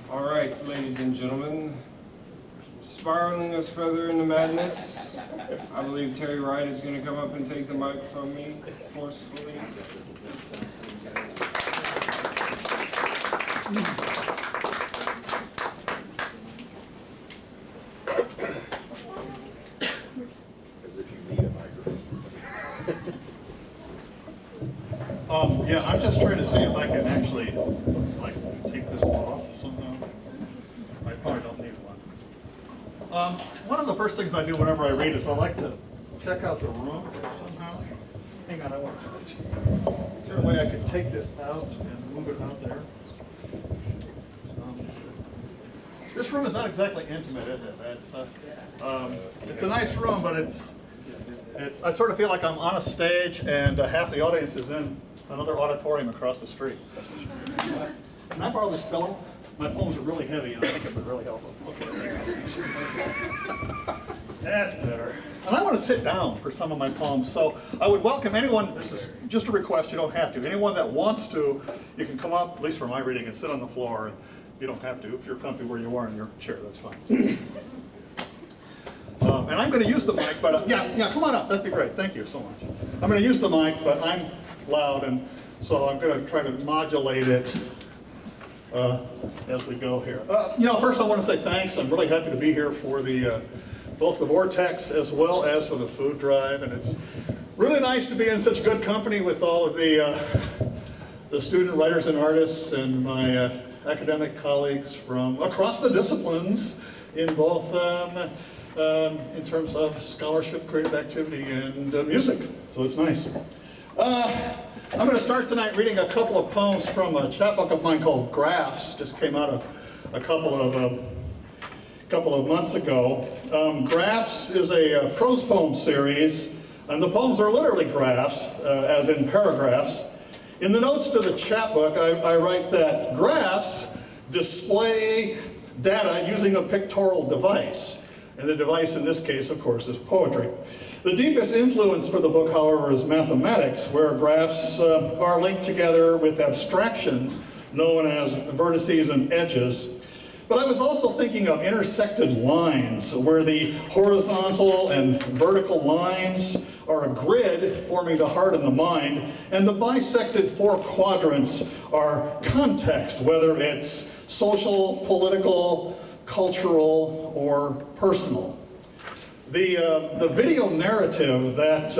All right, ladies and gentlemen, spiraling us further into madness, I believe Terry Wright is going to come up and take the mic from me forcefully. As if you need a microphone. Yeah, I'm just trying to see if I can actually, like, take this off somehow. I probably don't need one. One of the first things I do whenever I read is I like to check out the room somehow. Hang on, I want to. Is there a way I could take this out and move it out there? This room is not exactly intimate, is it? It's a nice room, but I sort of feel like I'm on a stage and half the audience is in another auditorium across the street. Can I borrow this pillow? My poems are really heavy and I think it would really help them. Okay. That's better. And I want to sit down for some of my poems, so I would welcome anyone, this is just a request, you don't have to. Anyone that wants to, you can come up, at least for my reading, and sit on the floor. And you don't have to. If you're comfy where you are in your chair, that's fine. And I'm going to use the mic, but yeah, come on up. That'd be great. Thank you so much. I'm going to use the mic, but I'm loud, and so I'm going to try to modulate it as we go here. First I want to say thanks. I'm really happy to be here for both the Vortex as well as for the food drive, and it's really nice to be in such good company with all of the student writers and artists and my academic colleagues from across the disciplines in both in terms of scholarship, creative activity, and music. So it's nice. I'm going to start tonight reading a couple of poems from a chapbook of mine called Graphs. Just came out a couple of months ago. Graphs is a prose poem series, and the poems are literally graphs, as in paragraphs. In the notes to the chapbook, I write that graphs display data using a pictorial device. And the device in this case, of course, is poetry. The deepest influence for the book, however, is mathematics, where graphs are linked together with abstractions known as vertices and edges. But I was also thinking of intersected lines, where the horizontal and vertical lines are a grid forming the heart and the mind, and the bisected four quadrants are context, whether it's social, political, cultural, or personal. The video narrative that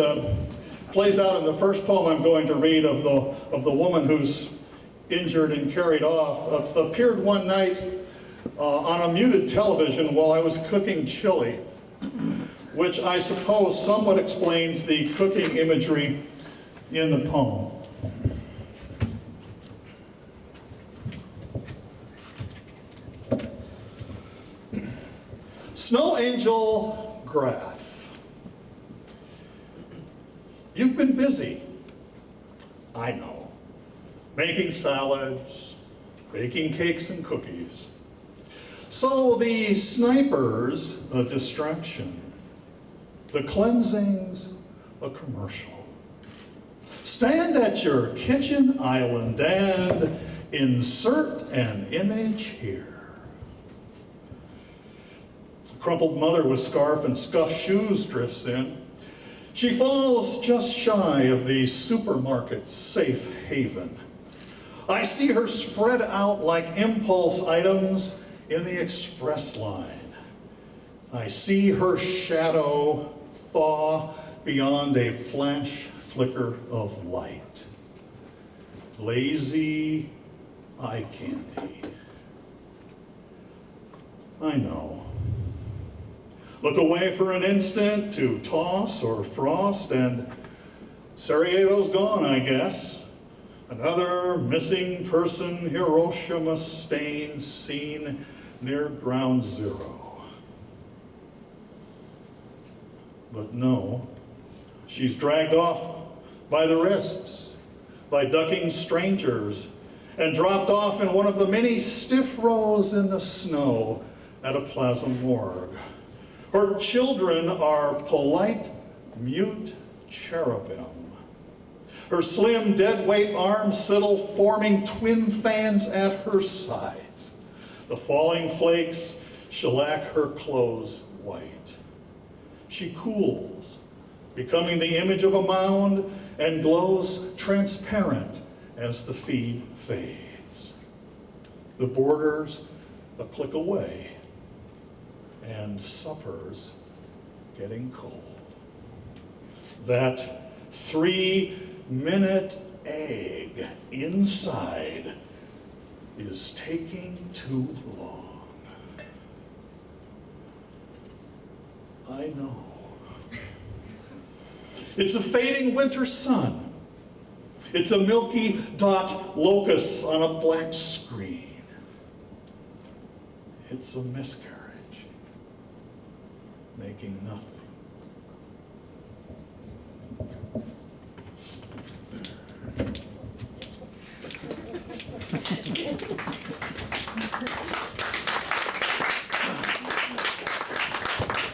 plays out in the first poem I'm going to read of the woman who's injured and carried off appeared one night on a muted television while I was cooking chili, which I suppose somewhat explains the cooking imagery in the poem. Snow Angel Graph. You've been busy, I know, making salads, baking cakes and cookies. So the snipers, a distraction. The cleansing's a commercial. Stand at your kitchen island and insert an image here. A crumpled mother with scarf and scuffed shoes drifts in. She falls just shy of the supermarket's safe haven. I see her spread out like impulse items in the express line. I see her shadow thaw beyond a flash flicker of light. Lazy eye candy. I know. Look away for an instant to toss or frost, and Sarajevo's gone, I guess. Another missing person Hiroshima stain seen near ground zero. But no, she's dragged off by the wrists, by ducking strangers, and dropped off in one of the many stiff rows in the snow at a plaza morgue. Her children are polite, mute cherubim. Her slim, dead-weight arms settle, forming twin fans at her sides. The falling flakes shellac her clothes white. She cools, becoming the image of a mound, and glows transparent as the feed fades. The border's a click away, and supper's getting cold. That 3-minute egg inside is taking too long. I know. It's a fading winter sun. It's a milky dot locust on a black screen. It's a miscarriage, making nothing.